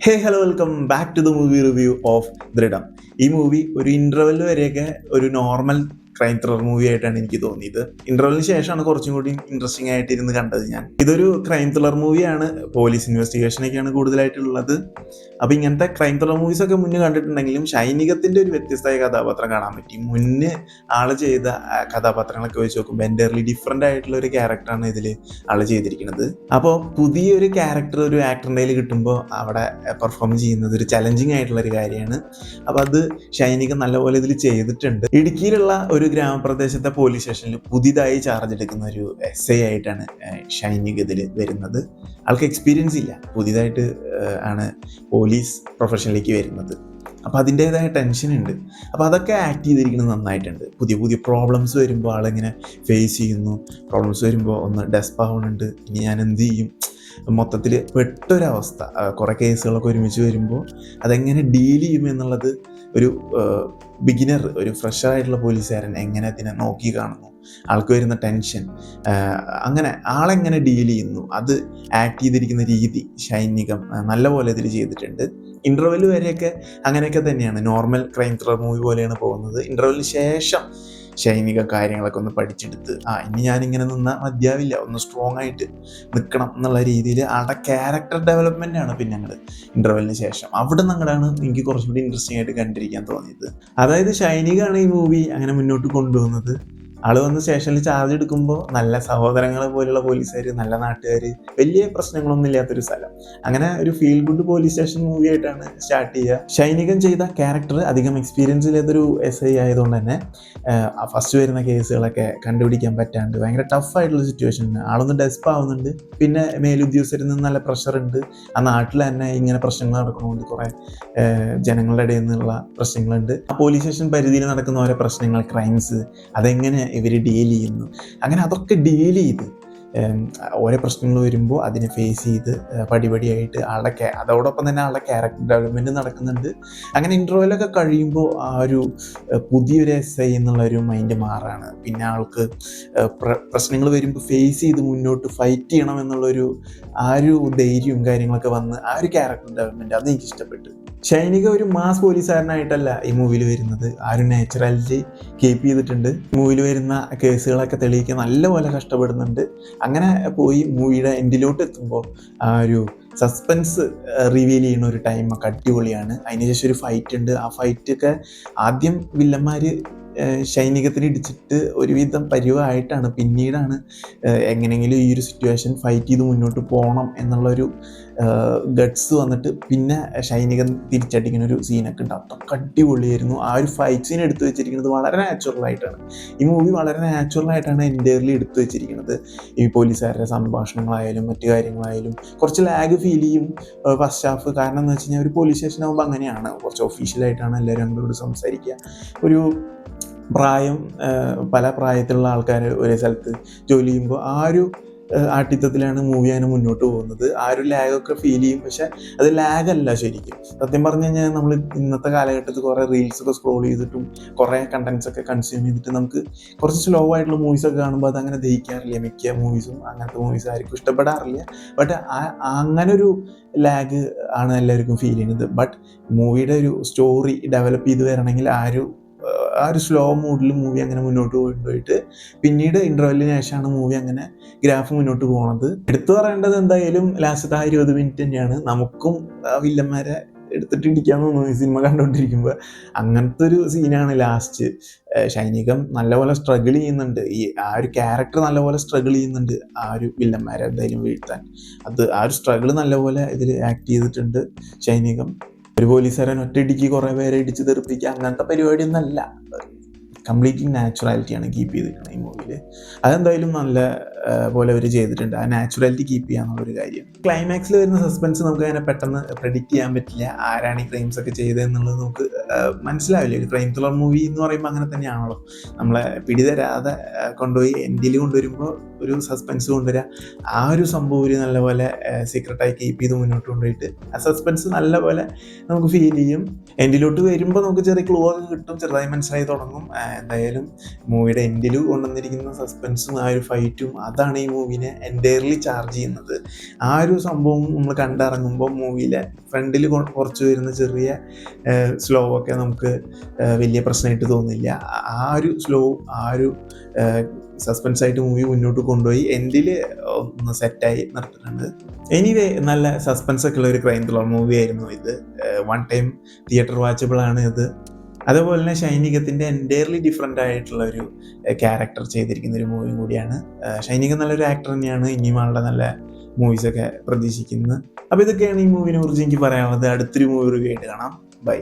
Hey hello welcome back to the movie review of Dridham. ഈ movie ഒരു interval വരെയൊക്കെ ഒരു നോർമൽ ക്രൈം ത്രില്ലർ മൂവി ആയിട്ടാണ് എനിക്ക് തോന്നിയത്. ഇന്റർവെല്ലിന് ശേഷമാണ് കുറച്ചും കൂടി ഇൻട്രസ്റ്റിംഗ് ആയിട്ട് ഇരുന്ന് കണ്ടത് ഞാൻ. ഇതൊരു ക്രൈം ത്രില്ലർ മൂവിയാണ്, പോലീസ് ഇൻവെസ്റ്റിഗേഷനൊക്കെയാണ് കൂടുതലായിട്ടുള്ളത്. അപ്പോൾ ഇങ്ങനത്തെ ക്രൈം ത്രില്ലർ മൂവീസ് ഒക്കെ മുന്നേ കണ്ടിട്ടുണ്ടെങ്കിലും ഷൈനികത്തിന്റെ ഒരു വ്യത്യസ്തമായ കഥാപാത്രം കാണാൻ പറ്റി. മുന്നേ ആള് ചെയ്ത കഥാപാത്രങ്ങളൊക്കെ വെച്ച് നോക്കുമ്പോൾ എൻ്റയർലി ഡിഫറെൻ്റ് ആയിട്ടുള്ള ഒരു ക്യാരക്ടറാണ് ഇതിൽ ആള് ചെയ്തിരിക്കുന്നത്. അപ്പോൾ പുതിയൊരു ക്യാരക്ടർ ഒരു ആക്ടറിൻ്റെ കയ്യിൽ കിട്ടുമ്പോൾ അവിടെ പെർഫോം ചെയ്യുന്നത് ഒരു ചലഞ്ചിങ് ആയിട്ടുള്ള ഒരു കാര്യമാണ്. അപ്പോൾ അത് ഷൈനിക നല്ലപോലെ ഇതിൽ ചെയ്തിട്ടുണ്ട്. ഇടുക്കിയിലുള്ള ഒരു ഗ്രാമപ്രദേശത്തെ പോലീസ് സ്റ്റേഷനിൽ പുതിയതായി ചാർജ് എടുക്കുന്ന ഒരു SI ആയിട്ടാണ് ഷൈനിക ഇതിൽ വരുന്നത്. ആൾക്ക് എക്സ്പീരിയൻസ് ഇല്ല, പുതിയതായിട്ട് ആണ് പോലീസ് പ്രൊഫഷനിലേക്ക് വരുന്നത്. അപ്പോൾ അതിൻ്റേതായ ടെൻഷൻ ഉണ്ട്. അപ്പോൾ അതൊക്കെ ആക്ട് ചെയ്തിരിക്കുന്നത് നന്നായിട്ടുണ്ട്. പുതിയ പുതിയ പ്രോബ്ലംസ് വരുമ്പോൾ ആളിങ്ങനെ ഫേസ് ചെയ്യുന്നു. പ്രോബ്ലംസ് വരുമ്പോൾ ഒന്ന് ഡെസ്പാവുന്നുണ്ട്, ഇനി ഞാൻ എന്ത് ചെയ്യും, മൊത്തത്തിൽ പെട്ടൊരവസ്ഥ. കുറേ കേസുകളൊക്കെ ഒരുമിച്ച് വരുമ്പോൾ അതെങ്ങനെ ഡീൽ ചെയ്യും എന്നുള്ളത് ഒരു ബിഗിനർ, ഒരു ഫ്രഷറായിട്ടുള്ള പോലീസുകാരൻ എങ്ങനെ അതിനെ നോക്കി കാണുന്നു, ആൾക്ക് വരുന്ന ടെൻഷൻ, അങ്ങനെ ആളെങ്ങനെ ഡീൽ ചെയ്യുന്നു, അത് ആക്ട് ചെയ്തിരിക്കുന്ന രീതി ഷൈനികം നല്ലപോലെ ഇതിൽ ചെയ്തിട്ടുണ്ട്. ഇൻ്റർവെല് വരെയൊക്കെ അങ്ങനെയൊക്കെ തന്നെയാണ്, നോർമൽ ക്രൈം ത്രില്ലർ മൂവി പോലെയാണ് പോകുന്നത്. ഇൻ്റർവെല്ലിന് ശേഷം ഷൈനിക കാര്യങ്ങളൊക്കെ ഒന്ന് പഠിച്ചെടുത്ത് ഇനി ഞാനിങ്ങനെ നിന്നാൽ മതിയാവില്ല, ഒന്ന് സ്ട്രോങ് ആയിട്ട് നിൽക്കണം എന്നുള്ള രീതിയിൽ ആളുടെ ക്യാരക്ടർ ഡെവലപ്മെൻ്റ് ആണ് പിന്നെ ഞങ്ങൾ ഇൻ്റർവെല്ലിന് ശേഷം അവിടെ നിങ്ങളാണ് എനിക്ക് കുറച്ചും കൂടി ഇൻട്രസ്റ്റിംഗ് ആയിട്ട് കണ്ടിരിക്കാൻ തോന്നിയത്. അതായത് ഷൈനികയാണ് ഈ മൂവി അങ്ങനെ മുന്നോട്ട് കൊണ്ടുപോകുന്നത്. ആള് വന്ന് സ്റ്റേഷനിൽ ചാർജ് എടുക്കുമ്പോൾ നല്ല സഹോദരങ്ങളെ പോലുള്ള പോലീസുകാർ, നല്ല നാട്ടുകാർ, വലിയ പ്രശ്നങ്ങളൊന്നും ഇല്ലാത്തൊരു സ്ഥലം. അങ്ങനെ ഒരു feel good police station movie ആയിട്ടാണ് സ്റ്റാർട്ട് ചെയ്യുക. ഷൈനികൻ ചെയ്ത ക്യാരക്ടർ അധികം എക്സ്പീരിയൻസ് ഇല്ലാത്തൊരു SI ആയതുകൊണ്ട് തന്നെ ഫസ്റ്റ് വരുന്ന കേസുകളൊക്കെ കണ്ടുപിടിക്കാൻ പറ്റാണ്ട് ഭയങ്കര ടഫായിട്ടുള്ള സിറ്റുവേഷനാണ്. ആളൊന്ന് ഡെസ്പ് ആവുന്നുണ്ട്. പിന്നെ മേലുദ്യോഗസ്ഥരിൽ നിന്ന് നല്ല പ്രഷറുണ്ട്. ആ നാട്ടിൽ തന്നെ ഇങ്ങനെ പ്രശ്നങ്ങൾ നടക്കുന്നതുകൊണ്ട് കുറേ ജനങ്ങളുടെ ഇടയിൽ നിന്നുള്ള പ്രശ്നങ്ങളുണ്ട്. ആ പോലീസ് സ്റ്റേഷൻ പരിധിയിൽ നടക്കുന്ന ഓരോ പ്രശ്നങ്ങൾ, ക്രൈംസ്, അതെങ്ങനെ ഇവർ ഡീൽ ചെയ്യുന്നു, അങ്ങനെ അതൊക്കെ ഡീൽ ചെയ്ത് ഓരോ പ്രശ്നങ്ങൾ വരുമ്പോൾ അതിനെ ഫേസ് ചെയ്ത് പടിപടിയായിട്ട് അതോടൊപ്പം തന്നെ ആളുടെ ക്യാരക്ടർ ഡെവലപ്മെൻറ്റ് നടക്കുന്നുണ്ട്. അങ്ങനെ ഇൻ്റർവെല്ലൊക്കെ കഴിയുമ്പോൾ ആ ഒരു പുതിയൊരു SI എന്നുള്ളൊരു മൈൻഡ് മാറാണ്. പിന്നെ ആൾക്ക് പ്രശ്നങ്ങൾ വരുമ്പോൾ ഫേസ് ചെയ്ത് മുന്നോട്ട് ഫൈറ്റ് ചെയ്യണം എന്നുള്ളൊരു ആ ഒരു ധൈര്യവും കാര്യങ്ങളൊക്കെ വന്ന് ആ ഒരു ക്യാരക്ടർ ഡെവലപ്മെൻറ്റ് അത് എനിക്ക് ഇഷ്ടപ്പെട്ടു. ഷൈനിക ഒരു മാസ് പോലീസുകാരനായിട്ടല്ല ഈ മൂവിയിൽ വരുന്നത്, ആ ഒരു നാച്ചുറാലിറ്റി കീപ്പ് ചെയ്തിട്ടുണ്ട്. മൂവിയിൽ വരുന്ന കേസുകളൊക്കെ തെളിയിക്കാൻ നല്ലപോലെ കഷ്ടപ്പെടുന്നുണ്ട്. അങ്ങനെ പോയി മൂവിയുടെ എൻഡിലോട്ട് എത്തുമ്പോൾ ആ ഒരു സസ്പെൻസ് റിവീൽ ചെയ്യുന്ന ഒരു ടൈമൊക്കെ അടിപൊളിയാണ്. അതിനുശേഷം ഒരു ഫൈറ്റ് ഉണ്ട്. ആ ഫൈറ്റൊക്കെ ആദ്യം വില്ലന്മാർ ഷൈനികത്തിന് ഇടിച്ചിട്ട് ഒരുവിധം പരിവായിട്ടാണ് പിന്നീടാണ് എങ്ങനെയെങ്കിലും ഈ ഒരു സിറ്റുവേഷൻ ഫൈറ്റ് ചെയ്ത് മുന്നോട്ട് പോകണം എന്നുള്ളൊരു ഗട്ട്സ് വന്നിട്ട് പിന്നെ ഷൈനികൻ തിരിച്ചടിക്കുന്ന ഒരു സീനൊക്കെ ഉണ്ട്. അതൊക്കെ അടിപൊളിയായിരുന്നു. ആ ഒരു ഫൈറ്റ് സീൻ എടുത്തു വെച്ചിരിക്കുന്നത് വളരെ നാച്ചുറലായിട്ടാണ്. ഈ മൂവി വളരെ നാച്ചുറലായിട്ടാണ് എൻ്റയർലി എടുത്തു വെച്ചിരിക്കുന്നത്. ഈ പോലീസുകാരുടെ സംഭാഷണങ്ങളായാലും മറ്റു കാര്യങ്ങളായാലും കുറച്ച് ലാഗ് ഫീൽ ചെയ്യും ഫസ്റ്റ് ഹാഫ്. കാരണം എന്ന് വെച്ച് കഴിഞ്ഞാൽ ഒരു പോലീസ് സ്റ്റേഷൻ ആകുമ്പോൾ അങ്ങനെയാണ്, കുറച്ച് ഒഫീഷ്യലായിട്ടാണ് എല്ലാവരും അങ്ങോട്ട് സംസാരിക്കുക. ഒരു പല പ്രായത്തിലുള്ള ആൾക്കാർ ഒരേ സ്ഥലത്ത് ജോലി ചെയ്യുമ്പോൾ ആ ഒരു ആട്ടിത്തത്തിലാണ് മൂവി അങ്ങനെ മുന്നോട്ട് പോകുന്നത്. ആ ഒരു ലാഗൊക്കെ ഫീൽ ചെയ്യും. പക്ഷെ അത് ലാഗല്ല ശരിക്കും. സത്യം പറഞ്ഞു കഴിഞ്ഞാൽ നമ്മൾ ഇന്നത്തെ കാലഘട്ടത്തിൽ കുറേ റീൽസൊക്കെ സ്ക്രോൾ ചെയ്തിട്ടും കുറേ കണ്ടൻസ് ഒക്കെ കൺസ്യൂം ചെയ്തിട്ട് നമുക്ക് കുറച്ച് സ്ലോ ആയിട്ടുള്ള മൂവീസൊക്കെ കാണുമ്പോൾ അതങ്ങനെ ദഹിക്കാറില്ല. മിക്ക മൂവീസും അങ്ങനത്തെ മൂവീസ് ആർക്കും ഇഷ്ടപ്പെടാറില്ല. ബട്ട് അങ്ങനൊരു ലാഗ് ആണ് എല്ലാവർക്കും ഫീൽ ചെയ്യുന്നത്. ബട്ട് മൂവിയുടെ ഒരു സ്റ്റോറി ഡെവലപ്പ് ചെയ്ത് വരണമെങ്കിൽ ആ ഒരു സ്ലോ മൂഡിൽ മൂവി അങ്ങനെ മുന്നോട്ട് കൊണ്ടുപോയിട്ട് പിന്നീട് ഇൻ്റർവെല്ലിന് ശേഷമാണ് മൂവി അങ്ങനെ ഗ്രാഫ് മുന്നോട്ട് പോകുന്നത്. എടുത്തു പറയേണ്ടത് എന്തായാലും ലാസ്റ്റത്തെ ആ 20 മിനിറ്റ് തന്നെയാണ്. നമുക്കും വില്ലന്മാരെ എടുത്തിട്ട് ഇടിക്കാൻ തോന്നുന്നു ഈ സിനിമ കണ്ടുകൊണ്ടിരിക്കുമ്പോൾ. അങ്ങനത്തെ ഒരു സീനാണ് ലാസ്റ്റ്. ഷൈനികം നല്ലപോലെ സ്ട്രഗിൾ ചെയ്യുന്നുണ്ട്. ആ ഒരു ക്യാരക്ടർ നല്ലപോലെ സ്ട്രഗിൾ ചെയ്യുന്നുണ്ട് ആ ഒരു വില്ലന്മാരെ എന്തായാലും വീഴ്ത്താൻ. ആ ഒരു സ്ട്രഗിൾ നല്ലപോലെ ഇതിൽ ആക്ട് ചെയ്തിട്ടുണ്ട് ഷൈനികം. ഒരു പോലീസുകാരൻ ഒറ്റയിടിക്ക് കുറേ പേരെ ഇടിച്ച് തെറിപ്പിക്കുക അങ്ങനത്തെ പരിപാടിയൊന്നുമല്ല. കംപ്ലീറ്റ്ലി നാച്ചുറാലിറ്റിയാണ് കീപ്പ് ചെയ്തിരിക്കുന്നത് ഈ മൂവിയിൽ. അതെന്തായാലും നല്ല പോലെ അവർ ചെയ്തിട്ടുണ്ട്. ആ നാച്ചുറാലിറ്റി കീപ്പ് ചെയ്യാന്നുള്ളൊരു കാര്യം. ക്ലൈമാക്സിൽ വരുന്ന സസ്പെൻസ് നമുക്ക് അങ്ങനെ പെട്ടെന്ന് പ്രെഡിക്റ്റ് ചെയ്യാൻ പറ്റില്ല. ആരാണ് ഈ ക്രൈംസ് ഒക്കെ ചെയ്തതെന്നുള്ളത് നമുക്ക് മനസ്സിലാവില്ല. ഒരു ക്രൈം ത്രില്ലർ മൂവി എന്ന് പറയുമ്പോൾ അങ്ങനെ തന്നെയാണല്ലോ, നമ്മളെ പിടിതരാതെ കൊണ്ടുപോയി എൻഡിൽ കൊണ്ടുവരുമ്പോൾ ഒരു സസ്പെൻസ് കൊണ്ടുവരിക. ആ ഒരു സംഭവം ഒരു നല്ലപോലെ സീക്രട്ടായി കീപ്പ് ചെയ്ത് മുന്നോട്ട് കൊണ്ടുപോയിട്ട് ആ സസ്പെൻസ് നല്ലപോലെ നമുക്ക് ഫീൽ ചെയ്യും. എൻഡിലോട്ട് വരുമ്പോൾ നമുക്ക് ചെറിയ ക്ലൂ ഒക്കെ കിട്ടും, ചെറുതായി മനസ്സിലായി തുടങ്ങും. എന്തായാലും മൂവിയുടെ എൻഡിൽ കൊണ്ടുവന്നിരിക്കുന്ന സസ്പെൻസും ആ ഒരു ഫൈറ്റും അതാണ് ഈ മൂവിനെ എൻറ്റയർലി ചാർജ് ചെയ്യുന്നത്. ആ ഒരു സംഭവം നമ്മൾ കണ്ടിറങ്ങുമ്പോൾ മൂവിയിലെ ഫ്രണ്ടിൽ കുറച്ച് വരുന്ന ചെറിയ സ്ലോ ഒക്കെ നമുക്ക് വലിയ പ്രശ്നമായിട്ട് തോന്നില്ല. ആ ഒരു സ്ലോ, ആ ഒരു സസ്പെൻസ് ആയിട്ട് മൂവി മുന്നോട്ട് കൊണ്ടുപോയി എൻഡിൽ ഒന്ന് സെറ്റായി നിർത്തിയിട്ടുണ്ട്. എനിവേ നല്ല സസ്പെൻസ് ഒക്കെ ഉള്ള ഒരു ക്രൈം ത്രില്ലർ മൂവി ആയിരുന്നു ഇത്. വൺ ടൈം തിയേറ്റർ വാച്ചബിൾ ആണ് ഇത്. അതുപോലെ തന്നെ ഷൈനികത്തിൻ്റെ എൻറ്റയർലി ഡിഫറെൻ്റ് ആയിട്ടുള്ള ഒരു ക്യാരക്ടർ ചെയ്തിരിക്കുന്ന ഒരു മൂവി കൂടിയാണ്. ഷൈനിക നല്ലൊരു ആക്ടർ തന്നെയാണ്. ഇനിയും ആളുടെ നല്ല മൂവീസൊക്കെ പ്രതീക്ഷിക്കുന്നത്. അപ്പോൾ ഇതൊക്കെയാണ് ഈ മൂവിനെ കുറിച്ച് എനിക്ക് പറയാനുള്ളത്. അടുത്തൊരു മൂവി റിവ്യൂ ആയിട്ട് കാണാം. ബൈ.